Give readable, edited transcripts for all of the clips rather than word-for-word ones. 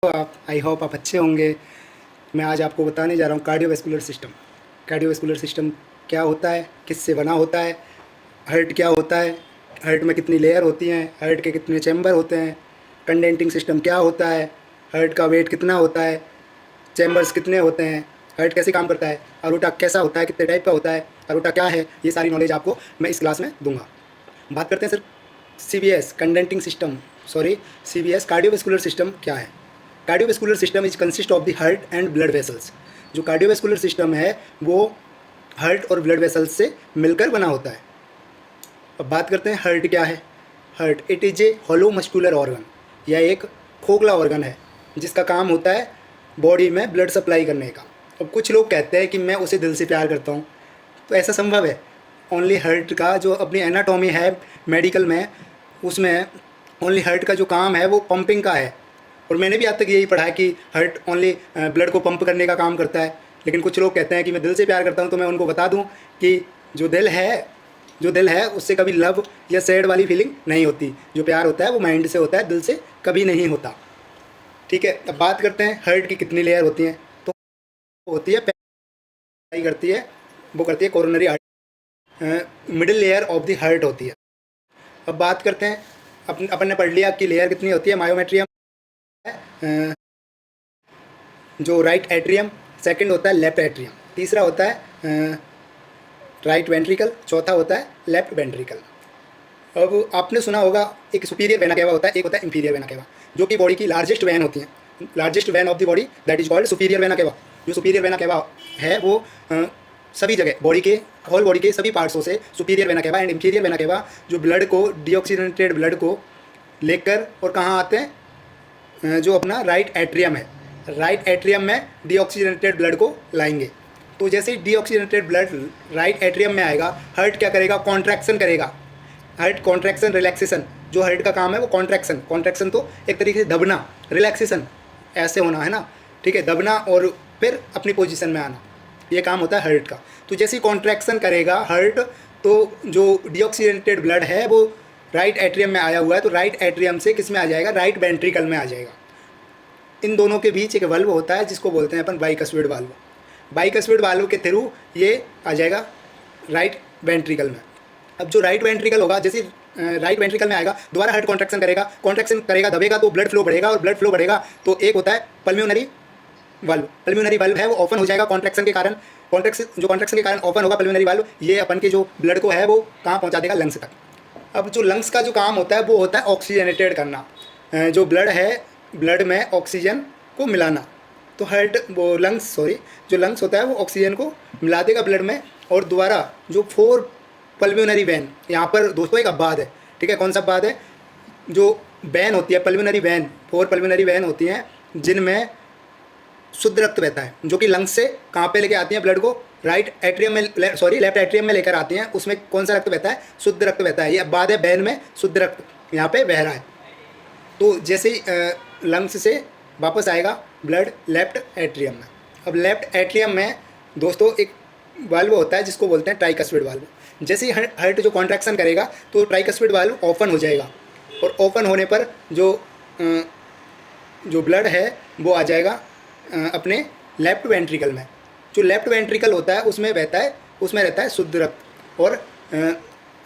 आप I hope आप अच्छे होंगे। मैं आज आपको बताने जा रहा हूँ कार्डियोवैस्कुलर सिस्टम। कार्डियोवैस्कुलर सिस्टम क्या होता है, किससे बना होता है, हार्ट क्या होता है, हार्ट में कितनी लेयर होती हैं, हार्ट के कितने चैम्बर होते हैं, कंडेंटिंग सिस्टम क्या होता है, हार्ट का वेट कितना होता है, चैम्बर्स कितने होते हैं, हार्ट कैसे काम करता है, अरोटा कैसा होता है, कितने टाइप का होता है, अरोटा क्या है, ये सारी नॉलेज आपको मैं इस क्लास में दूंगा। बात करते हैं sir CVS conducting system, sorry CVS cardiovascular system क्या है। Cardiovascular system is consist of the heart and blood vessels. जो कार्डियोवैस्कुलर सिस्टम है वो हार्ट और ब्लड वेसल्स से मिलकर बना होता है। अब बात करते हैं हार्ट क्या है। Heart it is a hollow muscular organ. यह एक खोखला ऑर्गन है जिसका काम होता है बॉडी में ब्लड सप्लाई करने का। अब कुछ लोग कहते हैं कि मैं उसे दिल से प्यार करता हूँ, तो ऐसा संभव है? ओनली हार्ट का जो अपनी एनाटॉमी है मेडिकल में, उसमें ओनली हार्ट का जो काम है वो पंपिंग का है। और मैंने भी आज तक यही पढ़ा है कि हार्ट ओनली ब्लड को पंप करने का काम करता है। लेकिन कुछ लोग कहते हैं कि मैं दिल से प्यार करता हूँ, तो मैं उनको बता दूँ कि जो दिल है उससे कभी लव या सैड वाली फीलिंग नहीं होती। जो प्यार होता है वो माइंड से होता है, दिल से कभी नहीं होता। ठीक है, अब बात करते हैं हार्ट की कितनी लेयर होती हैं। तो होती है करती है वो करती है coronary middle layer of the heart होती है। अब बात करते हैं अपन ने पढ़ लिया कि लेयर कितनी होती है। मायोमेट्रियम है जो राइट एट्रियम, सेकंड होता है लेफ्ट एट्रियम, तीसरा होता है राइट वेंट्रिकल, चौथा होता है लेफ्ट वेंट्रिकल। अब आपने सुना होगा एक सुपीरियर वेना केवा होता है, एक होता है इंफीरियर वेना केवा, जो कि बॉडी की लार्जेस्ट वैन होती है। Largest vein of the body that is called superior vena cava. जो सुपीरियर वेना केवा है वो सभी जगह बॉडी के होल बॉडी के सभी पार्ट्सों से सुपीरियर वेना केवा एंड इंफीरियर वेना केवा जो ब्लड को डीऑक्सीजनेटेड ब्लड को लेकर और कहाँ आते हैं, जो अपना राइट एट्रियम है, राइट एट्रियम में डीऑक्सीजनेटेड ब्लड को लाएंगे। तो जैसे ही डीऑक्सीजनेटेड ब्लड राइट एट्रियम में आएगा, हार्ट क्या करेगा, कॉन्ट्रैक्शन करेगा। हार्ट कॉन्ट्रैक्शन रिलैक्सेशन, जो हार्ट का काम है वो कॉन्ट्रैक्शन। कॉन्ट्रैक्शन तो एक तरीके से दबना, रिलैक्सेशन ऐसे होना है ना, ठीक है, दबना और फिर अपनी पोजीशन में आना, ये काम होता है हार्ट का। तो जैसे ही कॉन्ट्रैक्शन करेगा हार्ट, तो जो डीऑक्सीजनेटेड ब्लड है वो राइट एट्रियम में आया हुआ है, तो राइट एट्रियम से किस में आ जाएगा, राइट वेंट्रिकल में आ जाएगा। इन दोनों के बीच एक वाल्व होता है जिसको बोलते हैं अपन बाइकस्पिड वाल्व। बाइकस्पिड वाल्व के थ्रू ये आ जाएगा राइट वेंट्रिकल में। अब जो राइट वेंट्रिकल होगा, जैसे राइट वेंट्रिकल में आएगा, दोबारा हार्ट कॉन्ट्रैक्शन करेगा, दबेगा तो ब्लड फ्लो बढ़ेगा, और ब्लड फ्लो बढ़ेगा तो एक होता है पल्मोनरी वाल्व। पल्मोनरी वाल्व है वो ओपन हो जाएगा कॉन्ट्रैक्शन के कारण। कॉन्ट्रैक्शन के कारण ओपन होगा पल्मोनरी वाल्व, ये अपन के जो ब्लड को है वो कहाँ पहुँचा देगा, लंग्स तक। अब जो लंग्स का जो काम होता है वो होता है ऑक्सीजनेटेड करना, जो ब्लड है ब्लड में ऑक्सीजन को मिलाना। तो जो लंग्स होता है वो ऑक्सीजन को मिला देगा ब्लड में, और दोबारा जो 4 पल्मोनरी वैन, यहाँ पर दोस्तों एक अपवाद है, ठीक है, कौन सा अपवाद है, जो वैन होती है पल्मोनरी वैन, 4 पल्मोनरी वैन होती हैं जिनमें शुद्ध रक्त बहता है, जो कि लंग्स से कहाँ पे लेके आती हैं ब्लड को, लेफ्ट एट्रियम में लेकर आती हैं। उसमें कौन सा रक्त बहता है, शुद्ध रक्त बहता है। ये अपवाद है, वैन में शुद्ध रक्त यहाँ पे बह रहा है। तो जैसे ही लंग्स से वापस आएगा ब्लड लेफ्ट एट्रियम में। अब लेफ्ट एट्रियम में दोस्तों एक वाल्व होता है जिसको बोलते हैं ट्राइकस्पिड वाल्व। जैसे ही हार्ट जो कॉन्ट्रैक्शन करेगा तो ट्राइकस्पिड वाल्व ओपन हो जाएगा, और ओपन होने पर जो ब्लड है वो आ जाएगा अपने लेफ्ट वेंट्रिकल में। जो लेफ्ट वेंट्रिकल होता है उसमें रहता है शुद्ध रक्त, और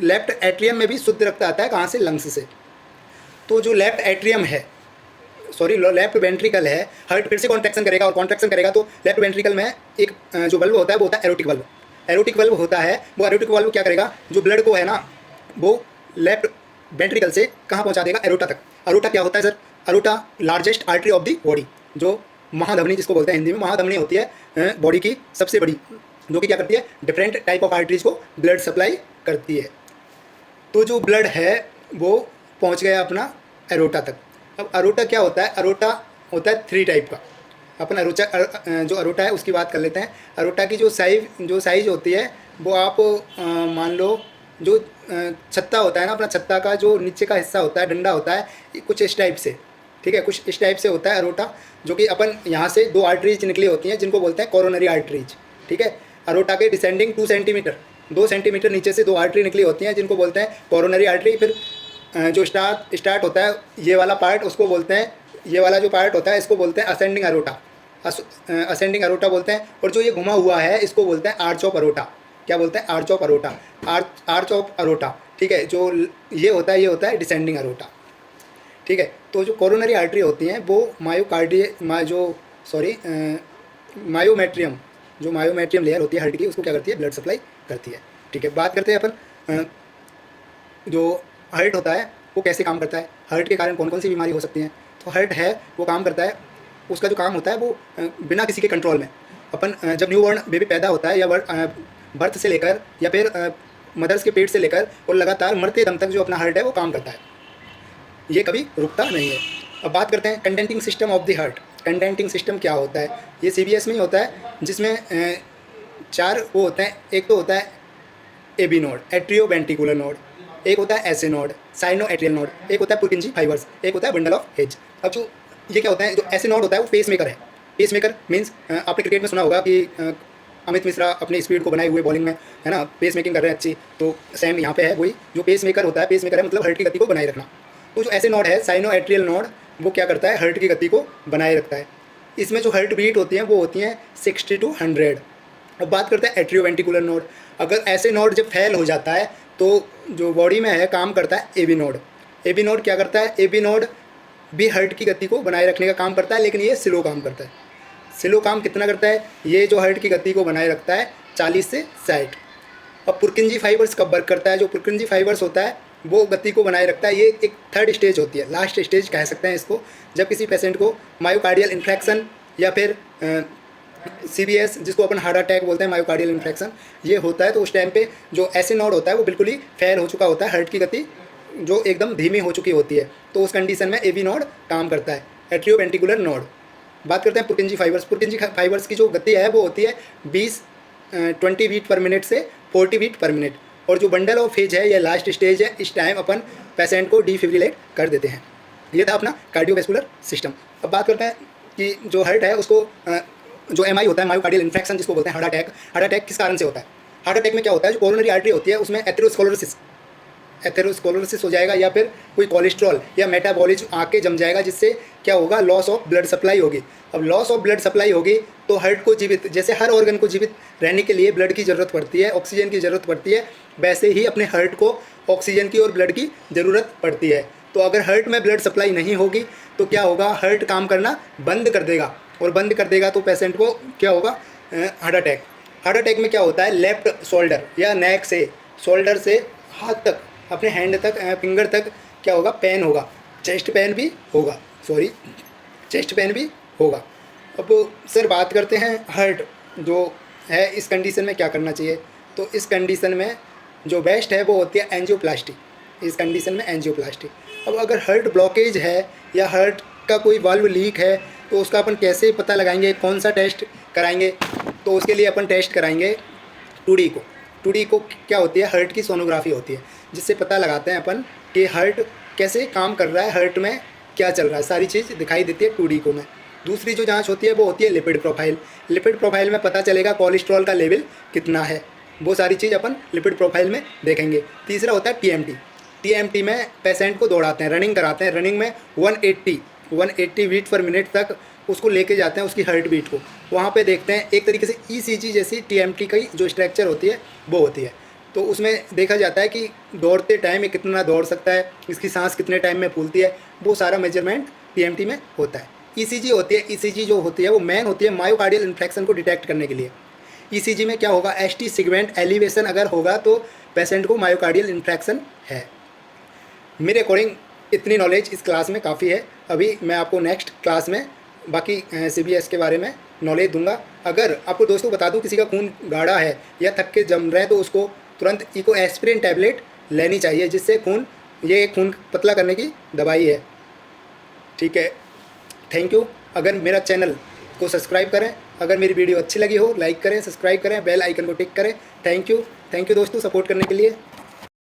लेफ्ट एट्रियम में भी शुद्ध रक्त आता है, कहाँ से, लंग्स से। तो जो लेफ्ट वेंट्रिकल है, हार्ट फिर से कॉन्ट्रैक्शन करेगा, और कॉन्ट्रैक्शन करेगा तो लेफ्ट वेंट्रिकल में एक जो वाल्व होता है वो होता है एरोटिक वाल्व। एरोटिक वाल्व होता है, वो एरोटिक वाल्व क्या करेगा, जो ब्लड को है ना वो लेफ्ट वेंट्रिकल से कहाँ पहुँचा देगा, एरोटा तक। एरोटा क्या होता है sir, aorta largest artery of the body, जो महाधमनी जिसको बोलते हैं हिंदी में, महाधमनी होती है बॉडी की सबसे बड़ी, जो कि क्या करती है, डिफरेंट टाइप ऑफ आर्टरीज को ब्लड सप्लाई करती है। तो जो ब्लड है वो पहुंच गया अपना एरोटा तक। अब एरोटा क्या होता है, एरोटा होता है 3 टाइप का। अपन जो एरोटा है उसकी बात कर लेते हैं। एरोटा की जो साइज होती है वो आप मान लो जो छत्ता होता है ना, अपना छत्ता का जो नीचे का हिस्सा होता है, डंडा होता है, कुछ इस टाइप से, ठीक है, कुछ इस टाइप से होता है एरोटा, जो कि अपन यहाँ से 2 आर्टरीज निकली होती हैं जिनको बोलते हैं कोरोनरी आर्टरीज, ठीक है। एरोटा के डिसेंडिंग 2 सेंटीमीटर नीचे से 2 आर्टरी निकली होती हैं जिनको बोलते हैं कोरोनरी आर्टरी। फिर जो स्टार्ट होता है ये वाला पार्ट, उसको बोलते हैं ये वाला जो पार्ट होता है इसको बोलते हैं असेंडिंग अरोटा, असेंडिंग अरोटा बोलते हैं। और जो ये घुमा हुआ है इसको बोलते हैं आर्च ऑफ अरोटा। क्या बोलते हैं? Arch of aorta, arch of aorta. ठीक है, जो ये होता है डिसेंडिंग अरोटा। ठीक है, तो जो कोरोनरी आर्टरी होती हैं वो मायोमेट्रियम, जो मायोमेट्रियम लेयर होती है हार्ट की, उसको क्या करती है? ब्लड सप्लाई करती है। ठीक है, बात करते हैं अपन जो हार्ट होता है वो कैसे काम करता है, हार्ट के कारण कौन कौन सी बीमारी हो सकती हैं। तो हार्ट है वो काम करता है, उसका जो काम होता है वो बिना किसी के कंट्रोल में, अपन जब न्यूबॉर्न बेबी पैदा होता है या बर्थ से लेकर या फिर मदर्स के पेट से लेकर और लगातार मरते दम तक जो अपना हार्ट है वो काम करता है, ये कभी रुकता नहीं है। अब बात करते हैं condensing system of the heart. Condensing system क्या होता है? ये CBS में ही होता है, जिसमें 4 वो होते हैं। एक तो होता है AB node, atrio ventricular node, एक होता है SA node, cyano atrial node, एक होता है पुर्किंजी फाइबर्स, एक होता है बंडल ऑफ हेज। अब जो ये क्या होता है, जो SA नोड होता है वो पेस मेकर है। पेस मेकर मीन्स आपने क्रिकेट में सुना होगा कि अमित मिश्रा अपनी स्पीड को बनाए हुए बॉलिंग में, है ना, पेस मेकिंग कर रहे हैं अच्छी, तो सेम यहाँ पे है वही जो पेस मेकर होता है। पेस मेकर है मतलब हार्ट की गति को बनाए रखना। तो जो SA नोड है, साइनो एट्रियल नोड, वो क्या करता है? हार्ट की गति को बनाए रखता है। इसमें जो हार्ट बीट होती हैं वो होती हैं 60 to 100। अब बात करते हैं एट्रियो वेंट्रिकुलर नोड। अगर ऐसे नोड जब फेल हो जाता है तो जो बॉडी में है काम करता है AB नोड। AB नोड क्या करता है? AB नोड भी हार्ट की गति को बनाए रखने का काम करता है, लेकिन ये स्लो काम करता है। स्लो काम कितना करता है? ये जो हार्ट की गति को बनाए रखता है 40 से 60। अब पुर्किंजी फाइबर्स कब वर्क करता है? जो पुर्किंजी फाइबर्स होता है वो गति को बनाए रखता है। ये एक थर्ड स्टेज होती है, लास्ट स्टेज कह सकते हैं इसको, जब किसी पेशेंट को मायोकार्डियल इन्फेक्शन या फिर CBS, जिसको अपन हार्ट अटैक बोलते हैं, मायोकार्डियल इन्फेक्शन, ये होता है। तो उस टाइम पे जो ऐसे नोड होता है वो बिल्कुल ही फेल हो चुका होता है, हार्ट की गति जो एकदम धीमी हो चुकी होती है। तो उस कंडीशन में AB नोड काम करता है, एट्रियो वेंट्रिकुलर नोड। बात करते हैं पुर्किंजी फाइबर्स। पुर्किंजी फाइबर्स की जो गति है वो होती है 20 बीट पर मिनट से 40 बीट पर मिनट। और जो बंडल ऑफ फेज है, ये लास्ट स्टेज है, इस टाइम अपन पेशेंट को डिफिब्रिलेट कर देते हैं। ये था अपना कार्डियोवैस्कुलर सिस्टम। अब बात करते हैं कि जो हार्ट है उसको जो MI होता है, मायोकार्डियल इन्फेक्शन, जिसको बोलते हैं हार्ट अटैक। हार्ट अटैक किस कारण से होता है? हार्ट अटैक में क्या होता है, जो कोरोनरी आर्टरी होती है उसमें एथेरोस्क्लेरोसिस हो जाएगा, या फिर कोई कोलेस्ट्रॉल या मेटाबॉलिज्म आके जम जाएगा, जिससे क्या होगा? लॉस ऑफ ब्लड सप्लाई होगी। अब लॉस ऑफ ब्लड सप्लाई होगी तो हार्ट को जीवित, जैसे हर ऑर्गन को जीवित रहने के लिए ब्लड की ज़रूरत पड़ती है, ऑक्सीजन की ज़रूरत पड़ती है, वैसे ही अपने हार्ट को ऑक्सीजन की और ब्लड की ज़रूरत पड़ती है। तो अगर हार्ट में ब्लड सप्लाई नहीं होगी तो क्या होगा? हार्ट काम करना बंद कर देगा, और बंद कर देगा तो पेशेंट को क्या होगा? Heart attack. हार्ट अटैक में क्या होता है? लेफ्ट शोल्डर या नेक से, शोल्डर से हाथ तक, अपने हैंड तक, फिंगर तक क्या होगा? पेन होगा, चेस्ट पेन भी होगा, चेस्ट पेन भी होगा। अब सर बात करते हैं हार्ट जो है इस कंडीशन में क्या करना चाहिए। तो इस कंडीशन में जो बेस्ट है वो होती है एंजियोप्लास्टी। इस कंडीशन में एंजियोप्लास्टी। अब अगर हार्ट ब्लॉकेज है या हार्ट का कोई वाल्व लीक है तो उसका अपन कैसे पता लगाएंगे, कौन सा टेस्ट कराएंगे? तो उसके लिए अपन टेस्ट कराएंगे 2D को। 2D को क्या होती है? हार्ट की सोनोग्राफी होती है, जिससे पता लगाते हैं अपन कि हार्ट कैसे काम कर रहा है, हार्ट में क्या चल रहा है, सारी चीज़ दिखाई देती है 2D को में। दूसरी जो जांच होती है वो होती है लिपिड प्रोफाइल। लिपिड प्रोफाइल में पता चलेगा कोलेस्ट्रॉल का लेवल कितना है, वो सारी चीज़ अपन लिपिड प्रोफाइल में देखेंगे। तीसरा होता है TMT। TMT में पेशेंट को दौड़ाते हैं, रनिंग कराते हैं। रनिंग में 180 बीट पर मिनट तक उसको लेके जाते हैं, उसकी हार्ट बीट को। वहाँ पे देखते हैं, एक तरीके से ECG जैसी TMT की जो स्ट्रक्चर होती है वो होती है। तो उसमें देखा जाता है कि दौड़ते टाइम ये कितना दौड़ सकता है, इसकी सांस कितने टाइम में फूलती है, वो सारा मेजरमेंट TMT में होता है। ECG होती है, ECG जो होती है वो मेन होती है मायोकार्डियल इन्फेक्शन को डिटेक्ट करने के लिए। ECG में क्या होगा? ST सेगमेंट एलिवेशन अगर होगा तो पेशेंट को मायोकार्डियल इन्फेक्शन है। मेरे अकॉर्डिंग इतनी नॉलेज इस क्लास में काफ़ी है। अभी मैं आपको नेक्स्ट क्लास में बाकी CBS के बारे में नॉलेज दूंगा। अगर आपको दोस्तों बता दूं, किसी का खून गाढ़ा है या थक के जम रहे हैं तो उसको तुरंत इको एस्पिरिन टैबलेट लेनी चाहिए, जिससे खून पतला करने की दवाई है। ठीक है, थैंक यू। अगर मेरा चैनल को सब्सक्राइब करें, अगर मेरी वीडियो अच्छी लगी हो लाइक करें, सब्सक्राइब करें, बेल आइकन को टिक करें। थैंक यू दोस्तों सपोर्ट करने के लिए।